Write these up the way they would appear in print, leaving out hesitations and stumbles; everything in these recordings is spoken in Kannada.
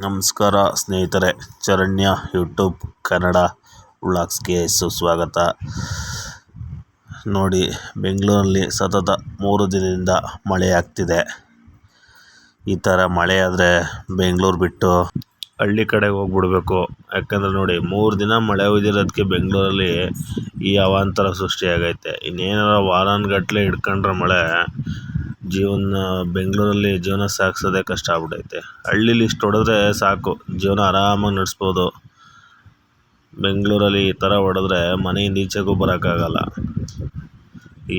ನಮಸ್ಕಾರ ಸ್ನೇಹಿತರೆ, ಚರಣ್ಯ ಯೂಟ್ಯೂಬ್ ಕನ್ನಡ ವ್ಲಾಗ್ಸ್ಗೆ ಸುಸ್ವಾಗತ. ನೋಡಿ, ಬೆಂಗಳೂರಲ್ಲಿ ಸತತ 3 ದಿನದಿಂದ ಮಳೆ ಆಗ್ತಿದೆ. ಈ ಥರ ಮಳೆ ಆದರೆ ಬೆಂಗಳೂರು ಬಿಟ್ಟು ಹಳ್ಳಿ ಕಡೆಗೆ ಹೋಗ್ಬಿಡ್ಬೇಕು. ಯಾಕಂದರೆ ನೋಡಿ, 3 ದಿನ ಮಳೆ ಹೋಗಿರೋದಕ್ಕೆ ಬೆಂಗಳೂರಲ್ಲಿ ಈ ಅವಾಂತರ ಸೃಷ್ಟಿಯಾಗೈತೆ. ಇನ್ನೇನಾರ ವಾರಾನುಗಟ್ಲೆ ಹಿಡ್ಕೊಂಡ್ರೆ ಮಳೆ ಬೆಂಗಳೂರಲ್ಲಿ ಜೀವನ ಸಾಗಿಸೋದೇ ಕಷ್ಟ ಆಗ್ಬಿಟ್ಟೈತೆ. ಹಳ್ಳೀಲಿ ಇಷ್ಟು ಹೊಡೆದ್ರೆ ಸಾಕು, ಜೀವನ ಆರಾಮಾಗಿ ನಡೆಸ್ಬೋದು. ಬೆಂಗಳೂರಲ್ಲಿ ಈ ಥರ ಹೊಡೆದ್ರೆ ಮನೆಯಿಂದ ಈಚೆಗೂ ಬರೋಕ್ಕಾಗಲ್ಲ.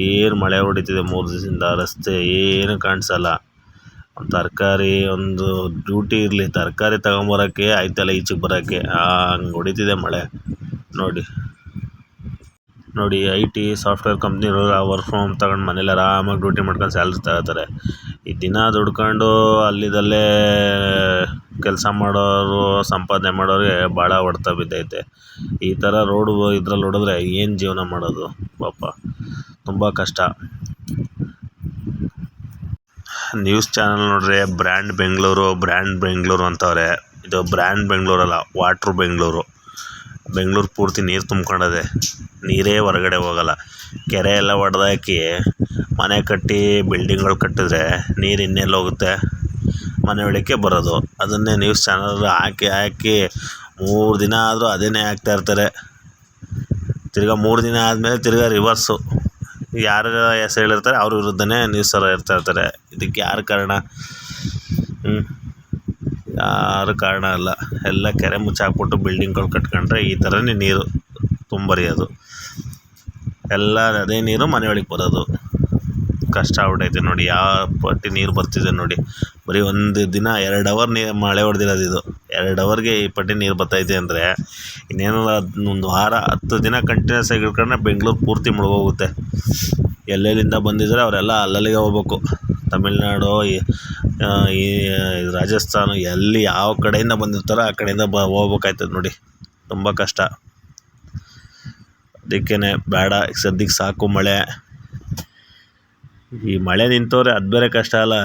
ಏನು ಮಳೆ ಹೊಡಿತಿದೆ 3 ದಿವಸದಿಂದ, ರಸ್ತೆ ಏನು ಕಾಣಿಸಲ್ಲ. ಒಂದು ತರಕಾರಿ, ಒಂದು ಡ್ಯೂಟಿ ಇರಲಿ, ತರಕಾರಿ ತಗೊಂಬರೋಕ್ಕೆ ಆಯ್ತಲ್ಲ ಈಚೆಗೆ ಬರೋಕ್ಕೆ, ಹಂಗೆ ಹೊಡಿತಿದೆ ಮಳೆ. ನೋಡಿ IT ಸಾಫ್ಟ್ವೇರ್ ಕಂಪ್ನಿಗಳು ವರ್ಕ್ ಫ್ರಮ್ ಹೋಮ್ ತಗೊಂಡು ಮನೇಲಿ ಆರಾಮಾಗಿ ಡ್ಯೂಟಿ ಮಾಡ್ಕೊಂಡು ಸ್ಯಾಲ್ರಿ ತಗೋತಾರೆ. ಈ ದಿನ ದುಡ್ಕೊಂಡು ಅಲ್ಲಿದಲ್ಲೇ ಕೆಲಸ ಮಾಡೋರು, ಸಂಪಾದನೆ ಮಾಡೋರಿಗೆ ಭಾಳ ಹೊಡೆತ ಬಿದ್ದೈತೆ. ಈ ಥರ ಇದ್ರಲ್ಲಿ ಹೊಡೆದ್ರೆ ಏನು ಜೀವನ ಮಾಡೋದು ಪಾಪ, ತುಂಬ ಕಷ್ಟ. ನ್ಯೂಸ್ ಚಾನಲ್ ನೋಡ್ರೆ ಬ್ರ್ಯಾಂಡ್ ಬೆಂಗಳೂರು ಅಂತವ್ರೆ. ಇದು ಬ್ರ್ಯಾಂಡ್ ಬೆಂಗಳೂರಲ್ಲ, ವಾಟ್ರ್ ಬೆಂಗಳೂರು ಪೂರ್ತಿ ನೀರು ತುಂಬ್ಕೊಂಡದೆ. ನೀರೇ ಹೊರಗಡೆ ಹೋಗಲ್ಲ. ಕೆರೆ ಎಲ್ಲ ಒಡೆದಾಕಿ ಮನೆ ಕಟ್ಟಿ ಬಿಲ್ಡಿಂಗ್ಗಳು ಕಟ್ಟಿದ್ರೆ ನೀರು ಇನ್ನೆಲ್ಲಿ ಹೋಗುತ್ತೆ? ಮನೆ ಒಳಕ್ಕೆ ಬರೋದು. ಅದನ್ನೇ ನ್ಯೂಸ್ ಚಾನಲ್ ಹಾಕಿ 3 ದಿನ ಆದರೂ ಅದನ್ನೇ ಹಾಕ್ತಾ ಇರ್ತಾರೆ. ತಿರ್ಗಾ 3 ದಿನ ಆದಮೇಲೆ ತಿರ್ಗಾ ರಿವರ್ಸು. ಯಾರು ಹೆಸರು ಹೇಳಿರ್ತಾರೆ ಅವ್ರ ವಿರುದ್ಧನೇ ನ್ಯೂಸ್ ಇರ್ತಾ ಇರ್ತಾರೆ. ಇದಕ್ಕೆ ಯಾರು ಕಾರಣ? ಯಾರು ಕಾರಣ ಅಲ್ಲ. ಎಲ್ಲ ಕೆರೆ ಮುಚ್ಚಾಕ್ಬಿಟ್ಟು ಬಿಲ್ಡಿಂಗ್ಗಳು ಕಟ್ಕೊಂಡ್ರೆ ಈ ಥರನೇ ನೀರು ತುಂಬರಿಯೋದು. ಎಲ್ಲ ಅದೇ ನೀರು ಮನೆ ಒಳಗೆ ಬರೋದು. ಕಷ್ಟ ಆಗ್ಬಿಟ್ಟೈತೆ ನೋಡಿ, ಯಾವ ಪಟ್ಟಿ ನೀರು ಬರ್ತಿದೆ ನೋಡಿ. ಬರೀ 1 ದಿನ 2 ಅವರ್ ಮಳೆ ಹೊಡೆದಿರೋದು. ಇದು 2 ಅವರ್ಗೆ ಈ ಪಟ್ಟಿ ನೀರು ಬರ್ತೈತೆ ಅಂದರೆ ಇನ್ನೇನು ಒಂದು ವಾರ 10 ದಿನ ಕಂಟಿನ್ಯೂಸ್ ಆಗಿ ಇಟ್ಕೊಂಡ್ರೆ ಬೆಂಗಳೂರು ಪೂರ್ತಿ ಮುಳುಗೋಗುತ್ತೆ. ಎಲ್ಲೆಲ್ಲಿಂದ ಬಂದಿದ್ದಾರೆ ಅವರೆಲ್ಲ ಅಲ್ಲಲ್ಲಿಗೆ ಹೋಗ್ಬೇಕು. ತಮಿಳ್ನಾಡು, ಈ ರಾಜಸ್ಥಾನ, ಎಲ್ಲಿ ಯಾವ ಕಡೆಯಿಂದ ಬಂದಿರ್ತಾರೋ ಆ ಕಡೆಯಿಂದ ಹೋಗ್ಬೇಕಾಯ್ತದೆ ನೋಡಿ. ತುಂಬ ಕಷ್ಟ. ಅದಕ್ಕೇ ಬೇಡ, ಸದ್ಯಕ್ಕೆ ಸಾಕು ಮಳೆ. ಈ ಮಳೆ ನಿಂತವ್ರೆ ಅದು ಬೇರೆ ಕಷ್ಟ ಅಲ್ಲ.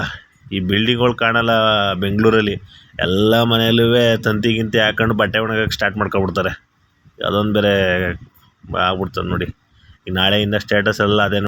ಈ ಬಿಲ್ಡಿಂಗ್ಗಳು ಕಾಣಲ್ಲ ಬೆಂಗಳೂರಲ್ಲಿ. ಎಲ್ಲ ಮನೆಯಲ್ಲೂ ತಂತಿ ಹಾಕೊಂಡು ಬಟ್ಟೆ ಒಣಗಕ್ಕೆ ಸ್ಟಾರ್ಟ್ ಮಾಡ್ಕೊಬಿಡ್ತಾರೆ. ಅದೊಂದು ಬೇರೆ ಆಗ್ಬಿಡ್ತದೆ ನೋಡಿ. ಈಗ ನಾಳೆಯಿಂದ ಸ್ಟೇಟಸ್ ಎಲ್ಲ ಅದೇ.